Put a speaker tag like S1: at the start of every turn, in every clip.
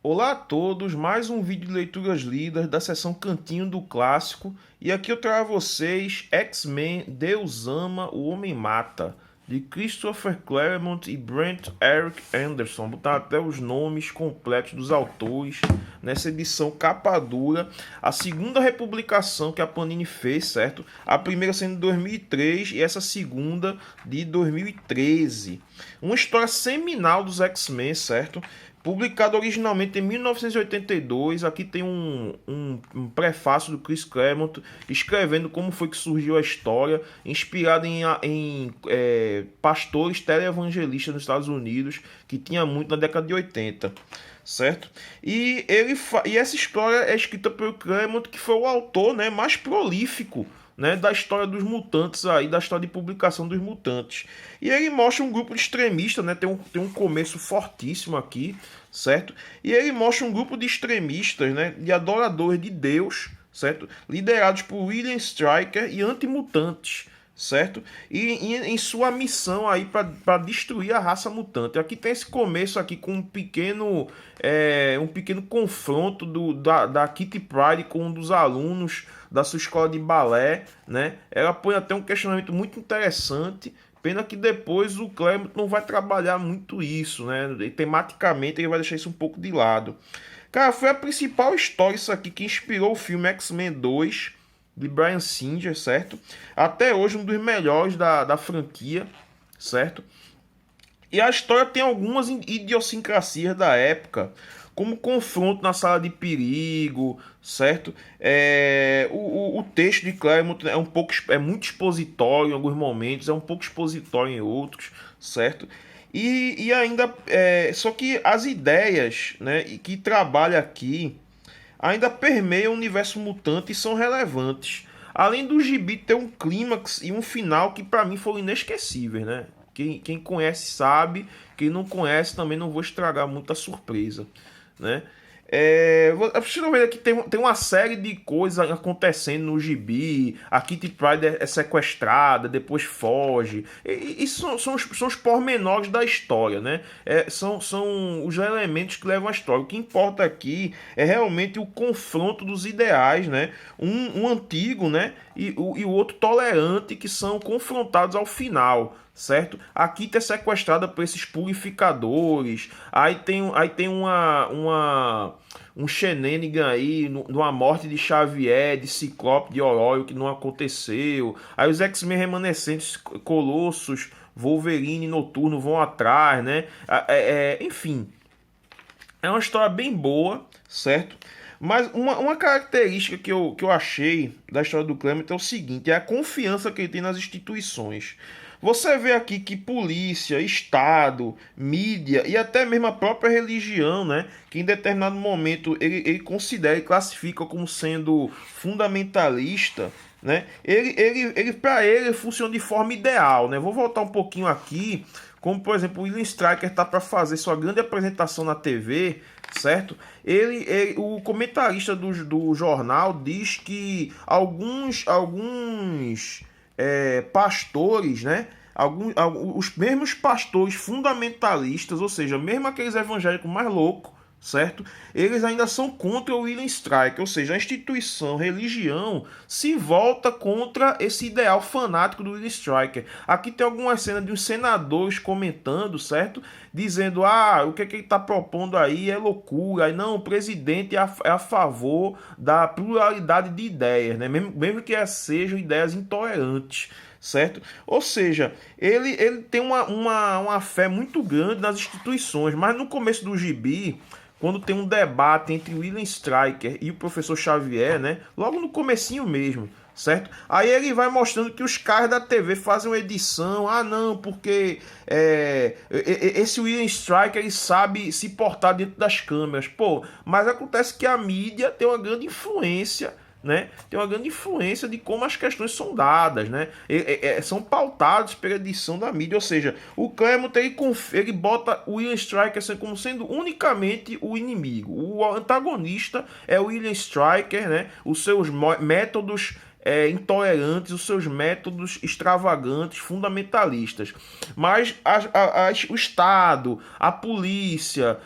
S1: Olá a todos, mais um vídeo de leituras lidas da seção Cantinho do Clássico. E aqui eu trago a vocês X-Men Deus Ama, o Homem Mata, de Christopher Claremont e Brent Eric Anderson. Botar até os nomes completos dos autores nessa edição capa dura. A segunda republicação que a Panini fez, certo? A primeira sendo de 2003 e essa segunda de 2013. Uma história seminal dos X-Men, certo? Publicado originalmente em 1982, aqui tem um prefácio do Chris Claremont escrevendo como foi que surgiu a história, inspirado em pastores televangelistas nos Estados Unidos, que tinha muito na década de 80, certo? E essa história é escrita pelo Claremont, que foi o autor, né, mais prolífico, né, da história dos mutantes aí, da história de publicação dos mutantes. E ele mostra um grupo de extremistas, né, tem um começo fortíssimo aqui, certo? E ele mostra um grupo de extremistas, né, de adoradores de Deus, certo? Liderados por William Stryker e antimutantes, certo? E em sua missão aí para destruir a raça mutante. Aqui tem esse começo aqui com um pequeno confronto da Kitty Pryde com um dos alunos da sua escola de balé, né? Ela põe até um questionamento muito interessante. Pena que depois o Claremont não vai trabalhar muito isso, né? E, tematicamente ele vai deixar isso um pouco de lado. Cara, foi a principal história isso aqui que inspirou o filme X-Men 2 de Bryan Singer, certo? Até hoje um dos melhores da franquia, certo? E a história tem algumas idiosincrasias da época, como confronto na sala de perigo, certo? O texto de Claremont é muito expositório em alguns momentos, é um pouco expositório em outros, certo? E ainda, só que as ideias, né, que trabalha aqui ainda permeiam o universo mutante e são relevantes. Além do gibi ter um clímax e um final que para mim foram inesquecíveis, né? Quem conhece sabe, quem não conhece também não vou estragar muita surpresa, né? Vocês estão vendo aqui tem uma série de coisas acontecendo no gibi. A Kitty Pryde é sequestrada, depois foge. E são os pormenores da história, né? São os elementos que levam a história. O que importa aqui é realmente o confronto dos ideais, né? Um antigo, né? E o outro tolerante, que são confrontados ao final, certo? A Kitty é sequestrada por esses purificadores. Aí tem um shenanigan aí, numa morte de Xavier, de Ciclope, de Oroio, que não aconteceu. Aí os X-Men remanescentes, Colossus, Wolverine e Noturno vão atrás, né? Enfim, é uma história bem boa, certo? Mas uma característica que eu achei da história do Claremont é o seguinte: é a confiança que ele tem nas instituições. Você vê aqui que polícia, Estado, mídia e até mesmo a própria religião, né, que em determinado momento ele considera e classifica como sendo fundamentalista, né, ele para ele funciona de forma ideal, né. Vou voltar um pouquinho aqui, como por exemplo o William Stryker está para fazer sua grande apresentação na TV, certo? O comentarista do jornal diz que alguns pastores, né? Os mesmos pastores fundamentalistas, ou seja, mesmo aqueles evangélicos mais loucos, certo? Eles ainda são contra o William Stryker, ou seja, a instituição, a religião se volta contra esse ideal fanático do William Stryker. Aqui tem algumas cenas de uns senadores comentando, certo? Dizendo, o que ele está propondo aí é loucura, aí não, o presidente é a favor da pluralidade de ideias, né? Mesmo que sejam ideias intolerantes, certo? Ou seja, ele tem uma fé muito grande nas instituições, mas no começo do gibi, quando tem um debate entre William Stryker e o professor Xavier, né? Logo no comecinho mesmo, certo? Aí ele vai mostrando que os caras da TV fazem uma edição. Não, porque esse William Stryker ele sabe se portar dentro das câmeras. Pô, mas acontece que a mídia tem uma grande influência, né? Tem uma grande influência de como as questões são dadas, né? São pautados pela edição da mídia, ou seja, o Claremont ele bota o William Stryker como sendo unicamente o inimigo. O antagonista é o William Stryker, né? Os seus métodos intolerantes, os seus métodos extravagantes, fundamentalistas. Mas o Estado, a polícia,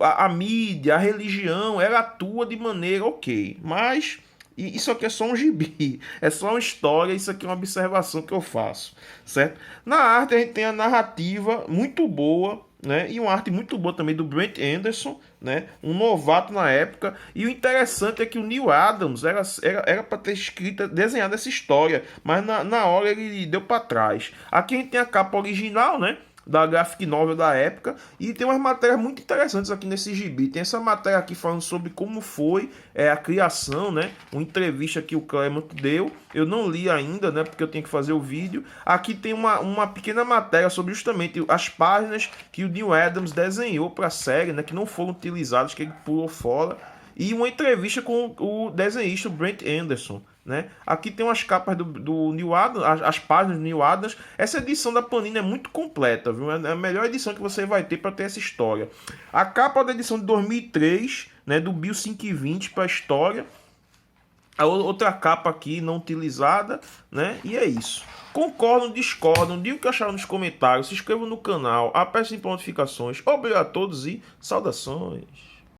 S1: a mídia, a religião, ela atua de maneira ok. Mas isso aqui é só um gibi, é só uma história, isso aqui é uma observação que eu faço, certo? Na arte a gente tem a narrativa muito boa, né? E uma arte muito boa também do Brent Anderson, né? Um novato na época. E o interessante é que o Neil Adams era para ter escrito, desenhado essa história, mas na hora ele deu para trás. Aqui a gente tem a capa original, né? Da graphic novel da época, e tem umas matérias muito interessantes aqui nesse gibi. Tem essa matéria aqui falando sobre como foi a criação, né? Uma entrevista que o Claremont deu. Eu não li ainda, né? Porque eu tenho que fazer o vídeo. Aqui tem uma pequena matéria sobre justamente as páginas que o Neil Adams desenhou para a série, né? Que não foram utilizadas, que ele pulou fora. E uma entrevista com o desenhista Brent Anderson, né? Aqui tem umas capas do Neil Adams, as páginas do Neil Adams. Essa edição da Panini é muito completa, viu? É a melhor edição que você vai ter para ter essa história. A capa da edição de 2003, né? Do Bill 520 para a história. A outra capa aqui não utilizada, né? E é isso. Concordam, discordam, digam o que acharam nos comentários, se inscrevam no canal, apertem as notificações. Obrigado a todos e saudações.